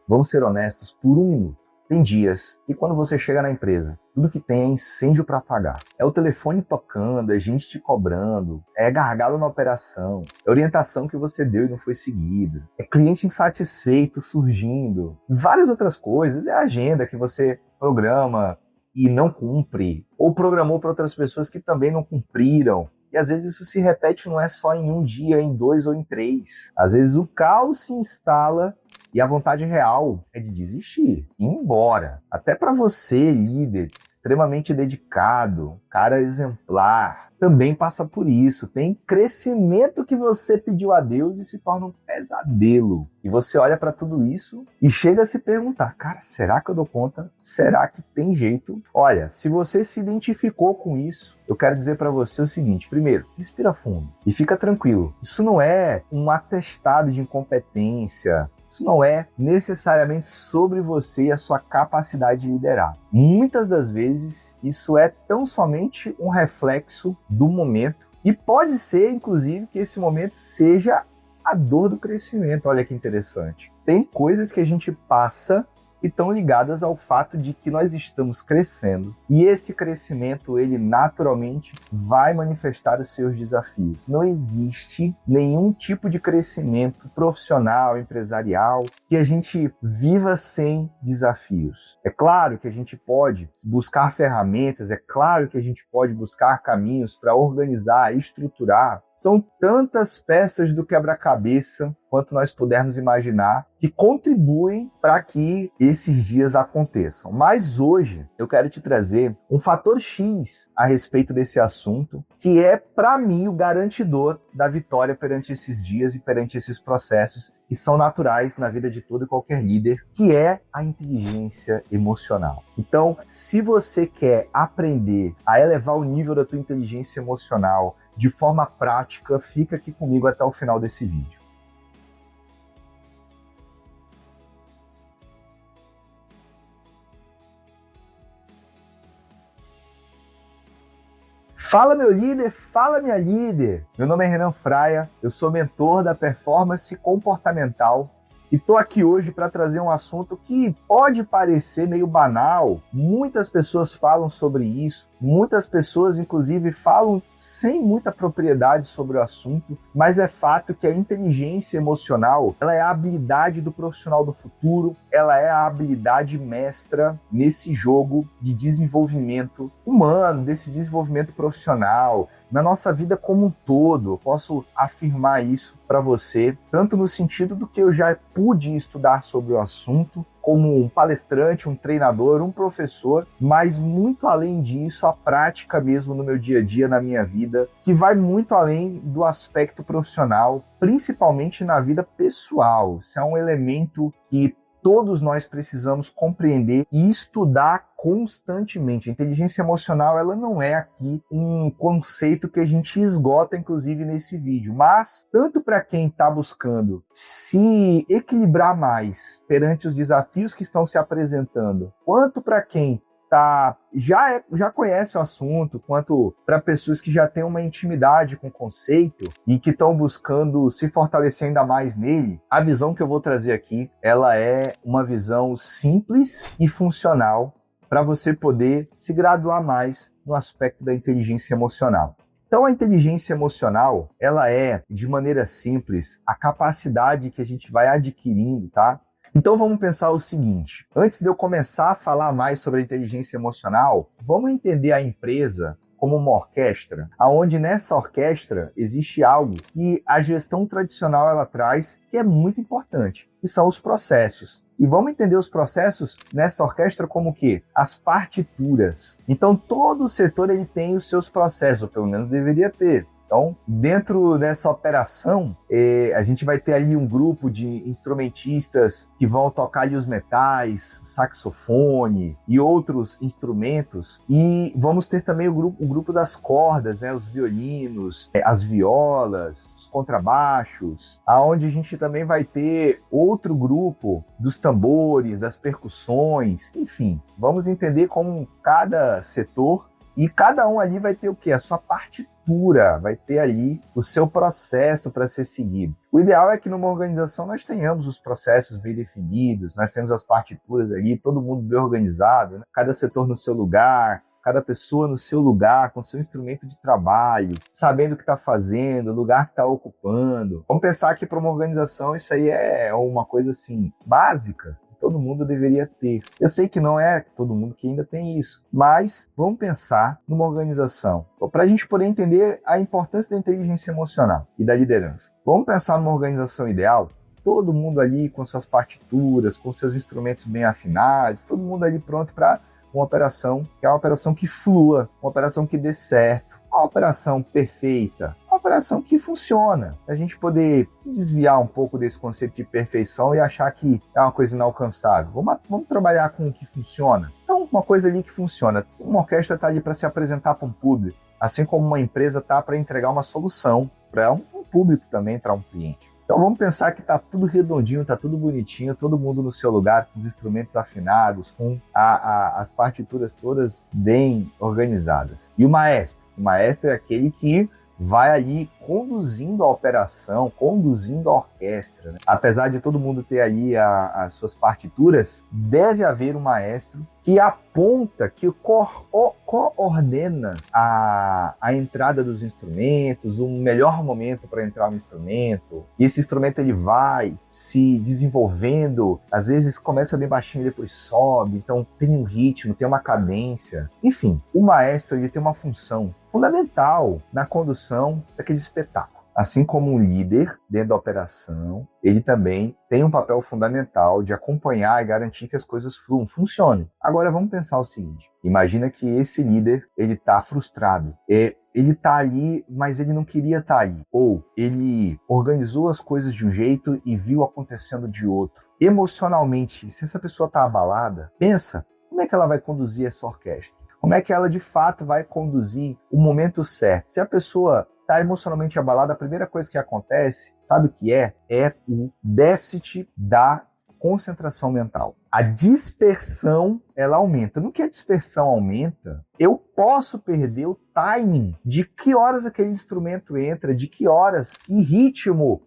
Vamos ser honestos por um minuto. Tem dias que quando você chega na empresa, tudo que tem é incêndio para apagar. É o telefone tocando, é gente te cobrando, é gargalo na operação, é orientação que você deu e não foi seguida, é cliente insatisfeito surgindo, várias outras coisas, é a agenda que você programa e não cumpre, ou programou para outras pessoas que também não cumpriram. E às vezes isso se repete, não é só em um dia, em 2 ou em 3. Às vezes o caos se instala e a vontade real é de desistir, ir embora. Até para você, líder, extremamente dedicado, cara exemplar, também passa por isso. Tem crescimento que você pediu a Deus e se torna um pesadelo. E você olha para tudo isso e chega a se perguntar, cara, será que eu dou conta? Será que tem jeito? Olha, se você se identificou com isso, eu quero dizer para você o seguinte: primeiro, respira fundo e fica tranquilo. Isso não é um atestado de incompetência. Isso não é necessariamente sobre você e a sua capacidade de liderar. Muitas das vezes, isso é tão somente um reflexo do momento. E pode ser, inclusive, que esse momento seja a dor do crescimento. Olha que interessante. Tem coisas que a gente passa e estão ligadas ao fato de que nós estamos crescendo. E esse crescimento, ele naturalmente vai manifestar os seus desafios. Não existe nenhum tipo de crescimento profissional, empresarial, que a gente viva sem desafios. É claro que a gente pode buscar ferramentas, é claro que a gente pode buscar caminhos para organizar, estruturar. São tantas peças do quebra-cabeça quanto nós pudermos imaginar, que contribuem para que esses dias aconteçam. Mas hoje eu quero te trazer um fator X a respeito desse assunto, que é, para mim, o garantidor da vitória perante esses dias e perante esses processos que são naturais na vida de todo e qualquer líder, que é a inteligência emocional. Então, se você quer aprender a elevar o nível da tua inteligência emocional de forma prática, fica aqui comigo até o final desse vídeo. Fala meu líder, fala minha líder! Meu nome é Renan Fraia, eu sou mentor da performance comportamental e estou aqui hoje para trazer um assunto que pode parecer meio banal. Muitas pessoas falam sobre isso, muitas pessoas inclusive falam sem muita propriedade sobre o assunto, mas é fato que a inteligência emocional, ela é a habilidade do profissional do futuro, ela é a habilidade mestra nesse jogo de desenvolvimento humano, desse desenvolvimento profissional, na nossa vida como um todo. Eu posso afirmar isso para você, tanto no sentido do que eu já pude estudar sobre o assunto, como um palestrante, um treinador, um professor, mas muito além disso, a prática mesmo no meu dia a dia, na minha vida, que vai muito além do aspecto profissional, principalmente na vida pessoal. Isso é um elemento que todos nós precisamos compreender e estudar constantemente. A inteligência emocional, ela não é aqui um conceito que a gente esgota, inclusive, nesse vídeo, mas tanto para quem está buscando se equilibrar mais perante os desafios que estão se apresentando, quanto para quem já conhece o assunto, quanto para pessoas que já têm uma intimidade com o conceito e que estão buscando se fortalecer ainda mais nele, a visão que eu vou trazer aqui, ela é uma visão simples e funcional para você poder se graduar mais no aspecto da inteligência emocional. Então, a inteligência emocional, ela é, de maneira simples, a capacidade que a gente vai adquirindo, tá? Então vamos pensar o seguinte: antes de eu começar a falar mais sobre a inteligência emocional, vamos entender a empresa como uma orquestra, onde nessa orquestra existe algo que a gestão tradicional ela traz, que é muito importante, que são os processos. E vamos entender os processos nessa orquestra como o quê? As partituras. Então todo setor ele tem os seus processos, ou pelo menos deveria ter. Então, dentro dessa operação, a gente vai ter ali um grupo de instrumentistas que vão tocar ali os metais, saxofone e outros instrumentos. E vamos ter também o grupo das cordas, né? Os violinos, as violas, os contrabaixos, aonde a gente também vai ter outro grupo dos tambores, das percussões, enfim. Vamos entender como cada setor E cada um ali vai ter o quê? A sua partitura, vai ter ali o seu processo para ser seguido. O ideal é que numa organização nós tenhamos os processos bem definidos, nós temos as partituras ali, todo mundo bem organizado, né? Cada setor no seu lugar, cada pessoa no seu lugar, com seu instrumento de trabalho, sabendo o que está fazendo, o lugar que está ocupando. Vamos pensar que para uma organização isso aí é uma coisa assim, básica. Todo mundo deveria ter. Eu sei que não é todo mundo que ainda tem isso, mas vamos pensar numa organização, para a gente poder entender a importância da inteligência emocional e da liderança. Vamos pensar numa organização ideal? Todo mundo ali com suas partituras, com seus instrumentos bem afinados, todo mundo ali pronto para uma operação, que é uma operação que flua, uma operação que dê certo, uma operação perfeita, uma operação que funciona. A gente poder desviar um pouco desse conceito de perfeição e achar que é uma coisa inalcançável. Vamos trabalhar com o que funciona. Então, uma coisa ali que funciona. Uma orquestra está ali para se apresentar para um público, assim como uma empresa está para entregar uma solução para um público também, para um cliente. Então vamos pensar que está tudo redondinho, está tudo bonitinho, todo mundo no seu lugar, com os instrumentos afinados, com as partituras todas bem organizadas. E o maestro? O maestro é aquele que vai ali conduzindo a operação, conduzindo a orquestra, né? Apesar de todo mundo ter ali as suas partituras, deve haver um maestro que aponta, que coordena a entrada dos instrumentos, o melhor momento para entrar no instrumento. E esse instrumento ele vai se desenvolvendo, às vezes começa bem baixinho e depois sobe, então tem um ritmo, tem uma cadência. Enfim, o maestro ele tem uma função fundamental na condução daquele espetáculo. Assim como um líder dentro da operação, ele também tem um papel fundamental de acompanhar e garantir que as coisas fluam, funcionem. Agora vamos pensar o seguinte, imagina que esse líder ele está frustrado, ele está ali, mas ele não queria estar ali, ou ele organizou as coisas de um jeito e viu acontecendo de outro. Emocionalmente, se essa pessoa está abalada, pensa, como é que ela vai conduzir essa orquestra? Como é que ela de fato vai conduzir o momento certo? Se a pessoa está emocionalmente abalada, a primeira coisa que acontece, sabe o que é? É o déficit da concentração mental. A dispersão, ela aumenta. No que a dispersão aumenta, eu posso perder o timing de que horas aquele instrumento entra, de que horas, que ritmo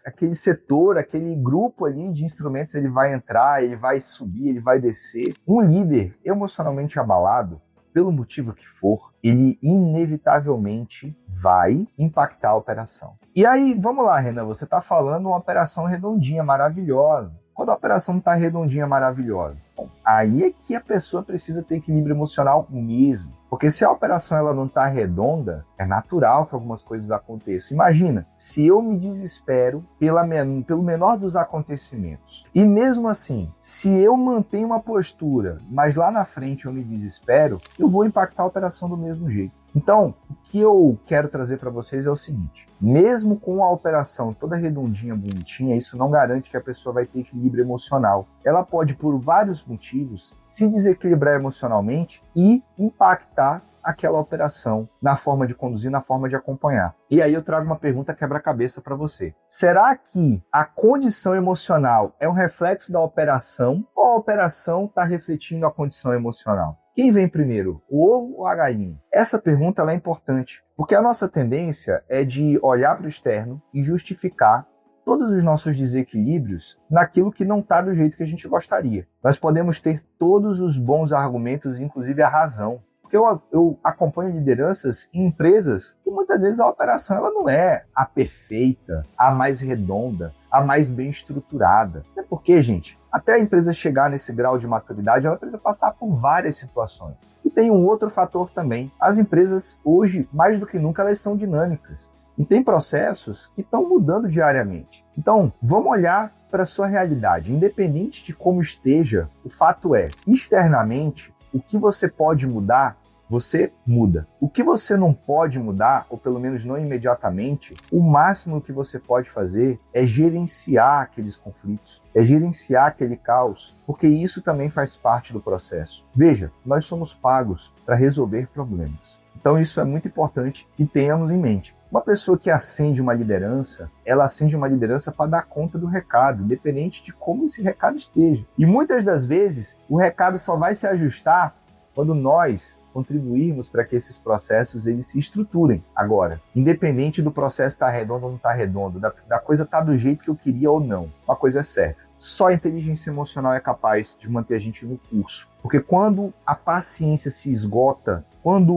aquele setor, aquele grupo ali de instrumentos ele vai entrar, ele vai subir, ele vai descer. Um líder emocionalmente abalado, pelo motivo que for, ele inevitavelmente vai impactar a operação. E aí, vamos lá, Renan, você está falando uma operação redondinha, maravilhosa. Quando a operação não está redondinha, maravilhosa, bom, aí é que a pessoa precisa ter equilíbrio emocional mesmo. Porque se a operação ela não está redonda, é natural que algumas coisas aconteçam. Imagina, se eu me desespero pelo menor dos acontecimentos, e mesmo assim, se eu mantenho uma postura, mas lá na frente eu me desespero, eu vou impactar a operação do mesmo jeito. Então, o que eu quero trazer para vocês é o seguinte, mesmo com a operação toda redondinha, bonitinha, isso não garante que a pessoa vai ter equilíbrio emocional. Ela pode, por vários motivos, se desequilibrar emocionalmente e impactar aquela operação na forma de conduzir, na forma de acompanhar. E aí eu trago uma pergunta quebra-cabeça para você. Será que a condição emocional é um reflexo da operação ou a operação está refletindo a condição emocional? Quem vem primeiro, o ovo ou a galinha? Essa pergunta ela é importante, porque a nossa tendência é de olhar para o externo e justificar todos os nossos desequilíbrios naquilo que não está do jeito que a gente gostaria. Nós podemos ter todos os bons argumentos, inclusive a razão. Porque eu acompanho lideranças em empresas que muitas vezes a operação ela não é a perfeita, a mais redonda, a mais bem estruturada. Até porque, gente, até a empresa chegar nesse grau de maturidade, ela precisa passar por várias situações. E tem um outro fator também. As empresas hoje, mais do que nunca, elas são dinâmicas. E tem processos que estão mudando diariamente. Então, vamos olhar para a sua realidade. Independente de como esteja, o fato é, externamente, o que você pode mudar, você muda. O que você não pode mudar, ou pelo menos não imediatamente, o máximo que você pode fazer é gerenciar aqueles conflitos, é gerenciar aquele caos, porque isso também faz parte do processo. Veja, nós somos pagos para resolver problemas. Então isso é muito importante que tenhamos em mente. Uma pessoa que acende uma liderança, ela acende uma liderança para dar conta do recado, independente de como esse recado esteja. E muitas das vezes, o recado só vai se ajustar quando contribuirmos para que esses processos eles se estruturem. Agora, independente do processo estar redondo ou não estar redondo, da coisa estar do jeito que eu queria ou não, uma coisa é certa: só a inteligência emocional é capaz de manter a gente no curso. Porque quando a paciência se esgota, quando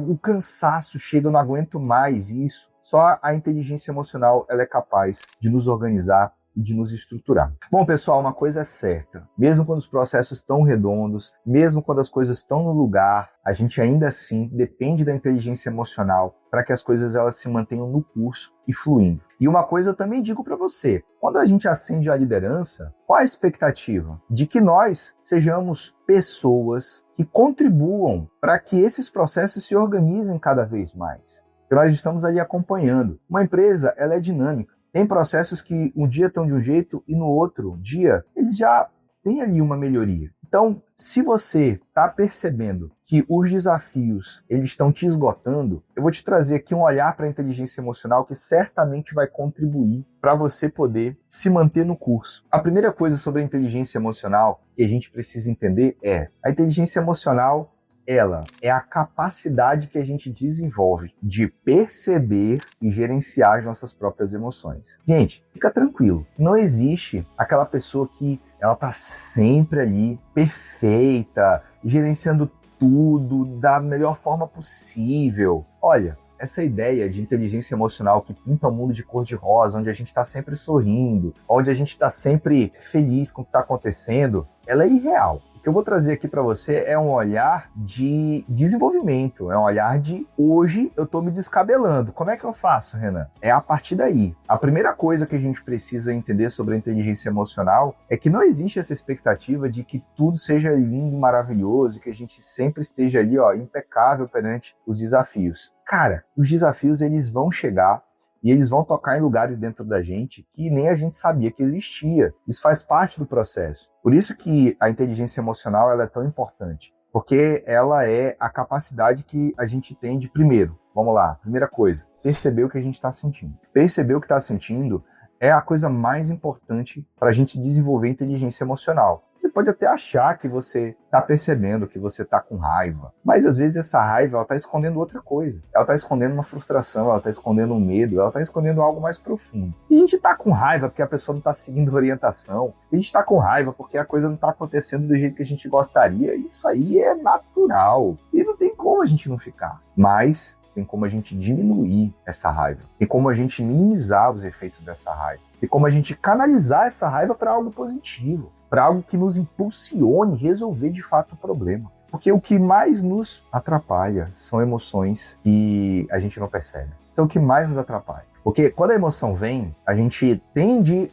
o cansaço chega, eu não aguento mais isso, só a inteligência emocional ela é capaz de nos organizar e de nos estruturar. Bom, pessoal, uma coisa é certa: mesmo quando os processos estão redondos, mesmo quando as coisas estão no lugar, a gente ainda assim depende da inteligência emocional para que as coisas elas se mantenham no curso e fluindo. E uma coisa eu também digo para você: quando a gente ascende a liderança, qual a expectativa? De que nós sejamos pessoas que contribuam para que esses processos se organizem cada vez mais. Porque nós estamos ali acompanhando. Uma empresa, ela é dinâmica. Tem processos que um dia estão de um jeito e no outro dia eles já têm ali uma melhoria. Então, se você está percebendo que os desafios eles estão te esgotando, eu vou te trazer aqui um olhar para a inteligência emocional que certamente vai contribuir para você poder se manter no curso. A primeira coisa sobre a inteligência emocional que a gente precisa entender é: a inteligência emocional ela é a capacidade que a gente desenvolve de perceber e gerenciar as nossas próprias emoções. Gente, fica tranquilo. Não existe aquela pessoa que ela tá sempre ali, perfeita, gerenciando tudo da melhor forma possível. Olha, essa ideia de inteligência emocional que pinta o mundo de cor-de-rosa, onde a gente está sempre sorrindo, onde a gente está sempre feliz com o que está acontecendo, ela é irreal. O que eu vou trazer aqui para você é um olhar de desenvolvimento, é um olhar de hoje eu estou me descabelando. Como é que eu faço, Renan? É a partir daí. A primeira coisa que a gente precisa entender sobre a inteligência emocional é que não existe essa expectativa de que tudo seja lindo, maravilhoso, que a gente sempre esteja ali, impecável perante os desafios. Cara, os desafios eles vão chegar e eles vão tocar em lugares dentro da gente que nem a gente sabia que existia. Isso faz parte do processo. Por isso que a inteligência emocional ela é tão importante. Porque ela é a capacidade que a gente tem de, primeiro, vamos lá, primeira coisa, perceber o que a gente está sentindo. Perceber o que está sentindo é a coisa mais importante para a gente desenvolver inteligência emocional. Você pode até achar que você está percebendo que você está com raiva, mas às vezes essa raiva está escondendo outra coisa. Ela está escondendo uma frustração, ela está escondendo um medo, ela está escondendo algo mais profundo. E a gente está com raiva porque a pessoa não está seguindo a orientação, a gente está com raiva porque a coisa não está acontecendo do jeito que a gente gostaria. Isso aí é natural e não tem como a gente não ficar. Mas tem como a gente diminuir essa raiva, tem como a gente minimizar os efeitos dessa raiva, tem como a gente canalizar essa raiva para algo positivo, para algo que nos impulsione resolver de fato o problema. Porque o que mais nos atrapalha são emoções que a gente não percebe. São o que mais nos atrapalha. Porque quando a emoção vem, a gente tende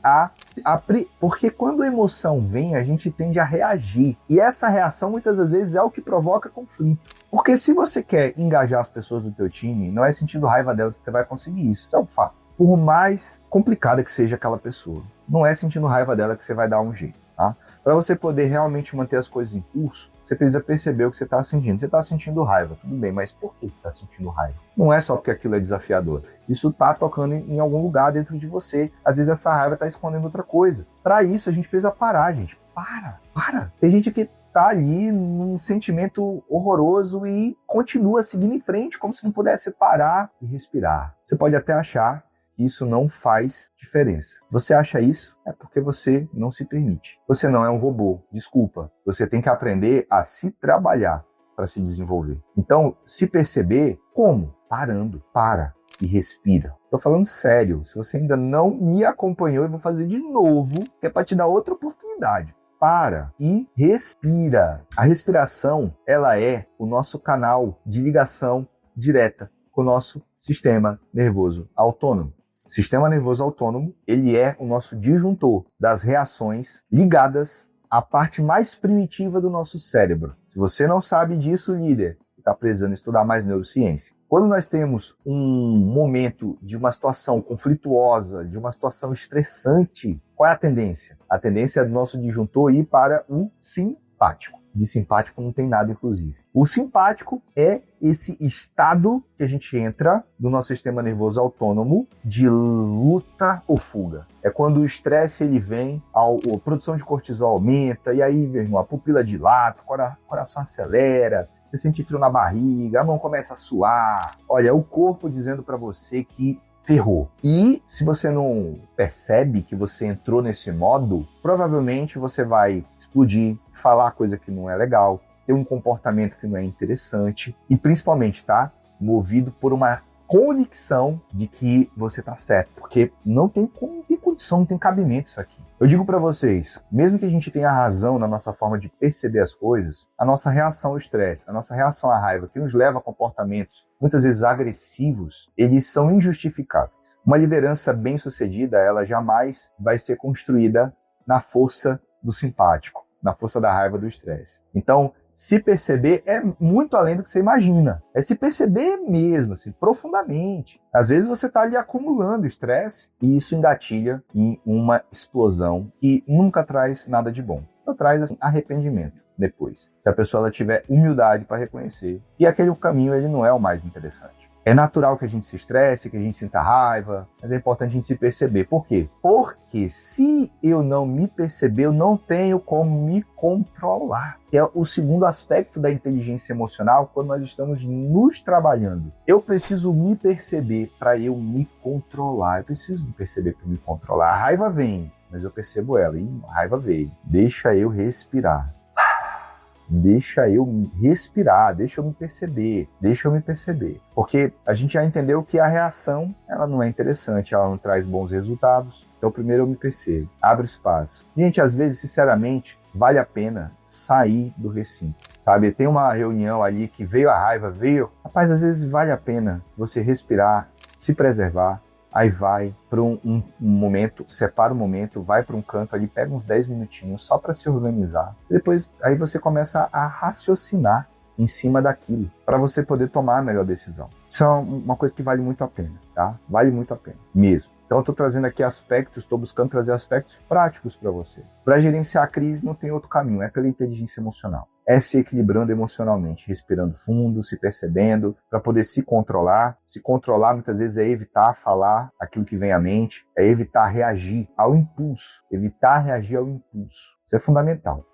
Porque quando a emoção vem, a gente tende a reagir. E essa reação, muitas das vezes, é o que provoca conflito. Porque se você quer engajar as pessoas do teu time, não é sentindo raiva delas que você vai conseguir isso. Isso é um fato. Por mais complicada que seja aquela pessoa, não é sentindo raiva dela que você vai dar um jeito, tá? Para você poder realmente manter as coisas em curso, você precisa perceber o que você está sentindo. Você está sentindo raiva, tudo bem, mas por que você está sentindo raiva? Não é só porque aquilo é desafiador. Isso está tocando em algum lugar dentro de você. Às vezes essa raiva está escondendo outra coisa. Para isso, a gente precisa parar, gente. Para. Tem gente que tá ali num sentimento horroroso e continua seguindo em frente, como se não pudesse parar e respirar. Você pode até achar que isso não faz diferença. Você acha isso? É porque você não se permite. Você não é um robô, desculpa. Você tem que aprender a se trabalhar para se desenvolver. Então, se perceber, como? Parando. Para e respira. Tô falando sério. Se você ainda não me acompanhou, eu vou fazer de novo, que é para te dar outra oportunidade. Para e respira. A respiração, ela é o nosso canal de ligação direta com o nosso sistema nervoso autônomo. Sistema nervoso autônomo, ele é o nosso disjuntor das reações ligadas à parte mais primitiva do nosso cérebro. Se você não sabe disso, líder, está precisando estudar mais neurociência. Quando nós temos um momento de uma situação conflituosa, de uma situação estressante, qual é a tendência? A tendência é do nosso disjuntor ir para o simpático. De simpático não tem nada, inclusive. O simpático é esse estado que a gente entra no nosso sistema nervoso autônomo de luta ou fuga. É quando o estresse ele vem, a produção de cortisol aumenta, e aí, meu irmão, a pupila dilata, o coração acelera, você sente frio na barriga, a mão começa a suar. Olha, é o corpo dizendo para você que ferrou. E se você não percebe que você entrou nesse modo, provavelmente você vai explodir, falar coisa que não é legal, ter um comportamento que não é interessante e principalmente, tá? Movido por uma convicção de que você tá certo, porque não tem condição, não tem cabimento isso aqui. Eu digo para vocês, mesmo que a gente tenha razão na nossa forma de perceber as coisas, a nossa reação ao estresse, a nossa reação à raiva, que nos leva a comportamentos muitas vezes agressivos, eles são injustificáveis. Uma liderança bem-sucedida, ela jamais vai ser construída na força do simpático, na força da raiva, do estresse. Então, se perceber é muito além do que você imagina. É se perceber mesmo, assim, profundamente. Às vezes você está ali acumulando estresse e isso engatilha em uma explosão que nunca traz nada de bom. Só traz assim, arrependimento depois. Se a pessoa ela tiver humildade para reconhecer que aquele caminho ele não é o mais interessante. É natural que a gente se estresse, que a gente sinta raiva, mas é importante a gente se perceber. Por quê? Porque se eu não me perceber, eu não tenho como me controlar. Que é o segundo aspecto da inteligência emocional quando nós estamos nos trabalhando. Eu preciso me perceber para eu me controlar. Eu preciso me perceber para me controlar. A raiva vem, mas eu percebo ela. E a raiva veio. Deixa eu respirar. Deixa eu respirar, deixa eu me perceber. Porque a gente já entendeu que a reação, ela não é interessante, ela não traz bons resultados. Então, primeiro eu me percebo, abro espaço. Gente, às vezes, sinceramente, vale a pena sair do recinto, sabe? Tem uma reunião ali que veio a raiva, Rapaz, às vezes vale a pena você respirar, se preservar. Aí vai para um momento, separa um momento, vai para um canto ali, pega uns 10 minutinhos só para se organizar. Depois, aí você começa a raciocinar em cima daquilo, para você poder tomar a melhor decisão. Isso é uma coisa que vale muito a pena, tá? Vale muito a pena, mesmo. Então eu estou trazendo aqui aspectos, estou buscando trazer aspectos práticos para você. Para gerenciar a crise não tem outro caminho, é pela inteligência emocional. É se equilibrando emocionalmente, respirando fundo, se percebendo, para poder se controlar. Se controlar muitas vezes é evitar falar aquilo que vem à mente, é evitar reagir ao impulso, Isso é fundamental.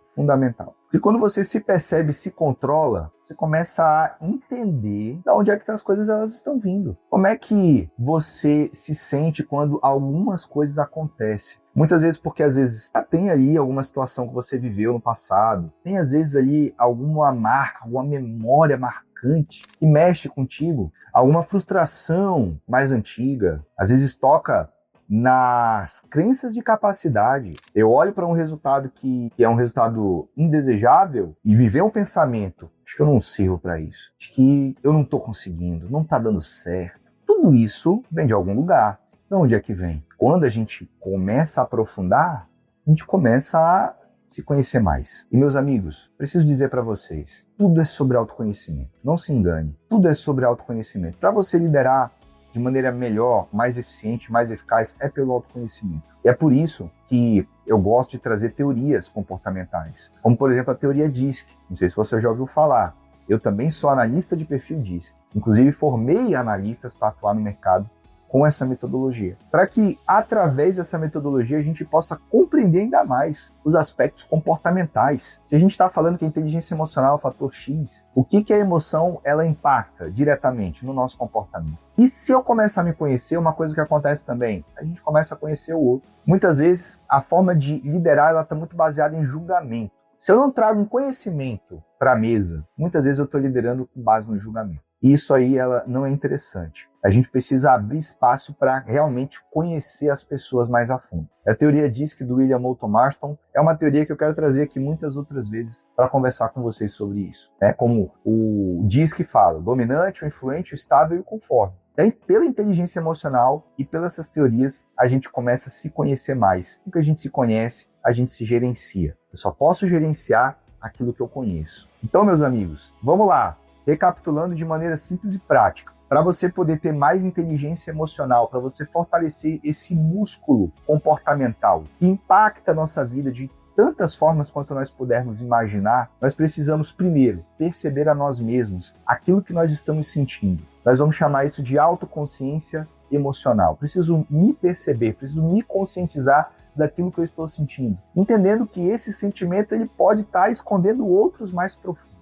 Porque quando você se percebe, se controla, você começa a entender de onde é que as coisas elas estão vindo. Como é que você se sente quando algumas coisas acontecem? Muitas vezes porque às vezes tem ali alguma situação que você viveu no passado, tem às vezes ali alguma marca, alguma memória marcante que mexe contigo, alguma frustração mais antiga, às vezes toca nas crenças de capacidade. Eu olho para um resultado que é um resultado indesejável e me vem um pensamento, acho que eu não sirvo para isso, acho que eu não estou conseguindo, não está dando certo. Tudo isso vem de algum lugar. De onde é que vem? Quando a gente começa a aprofundar, a gente começa a se conhecer mais. E meus amigos, preciso dizer para vocês, tudo é sobre autoconhecimento. Não se engane, tudo é sobre autoconhecimento. Para você liderar de maneira melhor, mais eficiente, mais eficaz, é pelo autoconhecimento. E é por isso que eu gosto de trazer teorias comportamentais, como por exemplo a teoria DISC. Não sei se você já ouviu falar. Eu também sou analista de perfil DISC. Inclusive formei analistas para atuar no mercado com essa metodologia, para que através dessa metodologia a gente possa compreender ainda mais os aspectos comportamentais. Se a gente está falando que a inteligência emocional é o fator X, o que a emoção ela impacta diretamente no nosso comportamento? E se eu começar a me conhecer, uma coisa que acontece também, a gente começa a conhecer o outro. Muitas vezes a forma de liderar ela está muito baseada em julgamento. Se eu não trago um conhecimento para a mesa, muitas vezes eu estou liderando com base no julgamento. E isso aí ela não é interessante. A gente precisa abrir espaço para realmente conhecer as pessoas mais a fundo. A teoria DISC do William Moulton Marston é uma teoria que eu quero trazer aqui muitas outras vezes para conversar com vocês sobre isso. Como o DISC fala, dominante, o influente, o estável e o conforme. Daí, pela inteligência emocional e pelas essas teorias, a gente começa a se conhecer mais. Porque a gente se conhece, a gente se gerencia. Eu só posso gerenciar aquilo que eu conheço. Então, meus amigos, vamos lá. Recapitulando de maneira simples e prática. Para você poder ter mais inteligência emocional, para você fortalecer esse músculo comportamental que impacta a nossa vida de tantas formas quanto nós pudermos imaginar, nós precisamos primeiro perceber a nós mesmos aquilo que nós estamos sentindo. Nós vamos chamar isso de autoconsciência emocional. Preciso me perceber, preciso me conscientizar daquilo que eu estou sentindo, entendendo que esse sentimento ele pode estar escondendo outros mais profundos.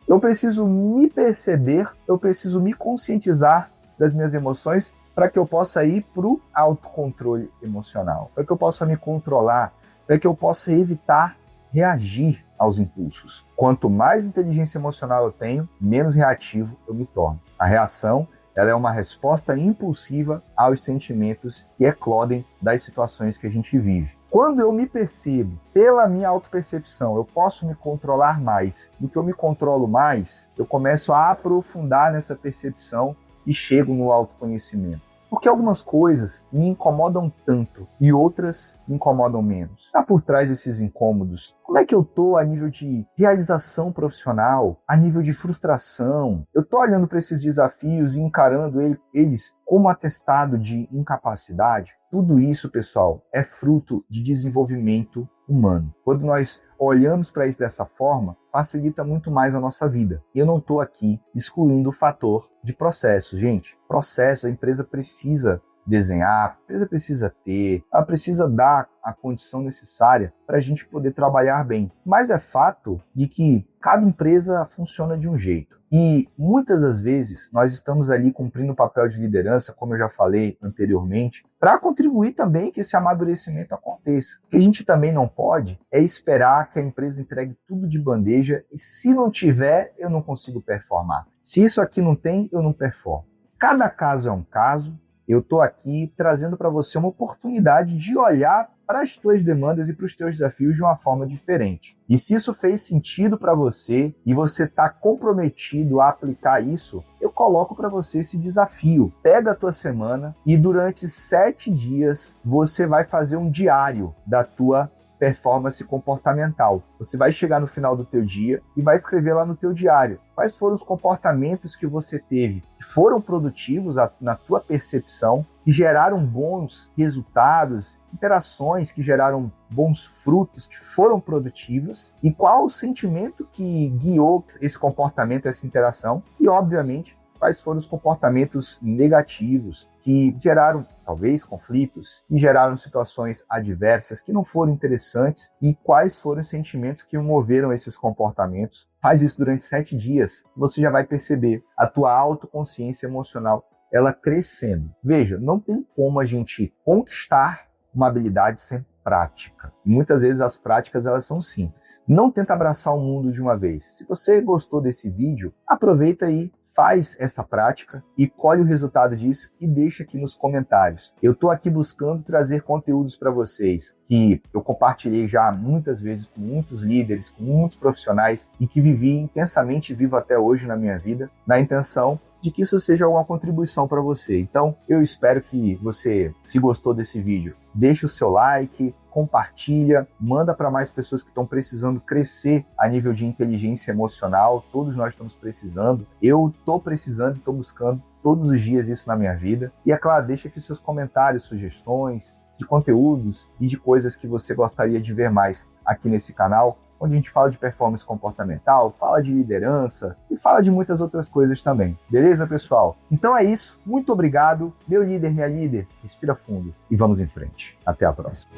Eu preciso me perceber, eu preciso me conscientizar das minhas emoções para que eu possa ir para o autocontrole emocional, para que eu possa me controlar, para que eu possa evitar reagir aos impulsos. Quanto mais inteligência emocional eu tenho, menos reativo eu me torno. A reação, ela é uma resposta impulsiva aos sentimentos que eclodem das situações que a gente vive. Quando eu me percebo, pela minha autopercepção, eu posso me controlar mais. Do que eu me controlo mais, eu começo a aprofundar nessa percepção e chego no autoconhecimento. Porque algumas coisas me incomodam tanto e outras me incomodam menos. Está por trás desses incômodos? Como é que eu estou a nível de realização profissional, a nível de frustração? Eu estou olhando para esses desafios e encarando eles como atestado de incapacidade? Tudo isso, pessoal, é fruto de desenvolvimento humano. Quando nós olhamos para isso dessa forma, facilita muito mais a nossa vida. Eu não estou aqui excluindo o fator de processo, gente. Processo, a empresa precisa desenhar, a empresa precisa ter, ela precisa dar a condição necessária para a gente poder trabalhar bem. Mas é fato de que cada empresa funciona de um jeito. E muitas das vezes nós estamos ali cumprindo o papel de liderança, como eu já falei anteriormente, para contribuir também que esse amadurecimento aconteça. O que a gente também não pode é esperar que a empresa entregue tudo de bandeja e se não tiver, eu não consigo performar. Se isso aqui não tem, eu não performo. Cada caso é um caso. Eu estou aqui trazendo para você uma oportunidade de olhar para as tuas demandas e para os teus desafios de uma forma diferente. E se isso fez sentido para você e você está comprometido a aplicar isso, eu coloco para você esse desafio. Pega a tua semana e durante 7 dias você vai fazer um diário da tua performance comportamental. Você vai chegar no final do teu dia e vai escrever lá no teu diário quais foram os comportamentos que você teve que foram produtivos na tua percepção, que geraram bons resultados, interações que geraram bons frutos, que foram produtivos, e qual o sentimento que guiou esse comportamento, essa interação, e obviamente quais foram os comportamentos negativos que geraram, talvez, conflitos, e geraram situações adversas que não foram interessantes, e quais foram os sentimentos que moveram esses comportamentos. Faz isso durante 7 dias, você já vai perceber a tua autoconsciência emocional, ela crescendo. Veja, não tem como a gente conquistar uma habilidade sem prática. Muitas vezes as práticas elas são simples. Não tenta abraçar o mundo de uma vez. Se você gostou desse vídeo, aproveita aí, faz essa prática e colhe o resultado disso e deixa aqui nos comentários. Eu estou aqui buscando trazer conteúdos para vocês que eu compartilhei já muitas vezes com muitos líderes, com muitos profissionais e que vivi intensamente, vivo até hoje na minha vida, na intenção de que isso seja uma contribuição para você. Então, eu espero que você, se gostou desse vídeo, deixe o seu like, compartilha, manda para mais pessoas que estão precisando crescer a nível de inteligência emocional. Todos nós estamos precisando. Eu estou precisando e estou buscando todos os dias isso na minha vida. E, é claro, deixa aqui seus comentários, sugestões de conteúdos e de coisas que você gostaria de ver mais aqui nesse canal, onde a gente fala de performance comportamental, fala de liderança e fala de muitas outras coisas também. Beleza, pessoal? Então é isso. Muito obrigado. Meu líder, minha líder, respira fundo e vamos em frente. Até a próxima.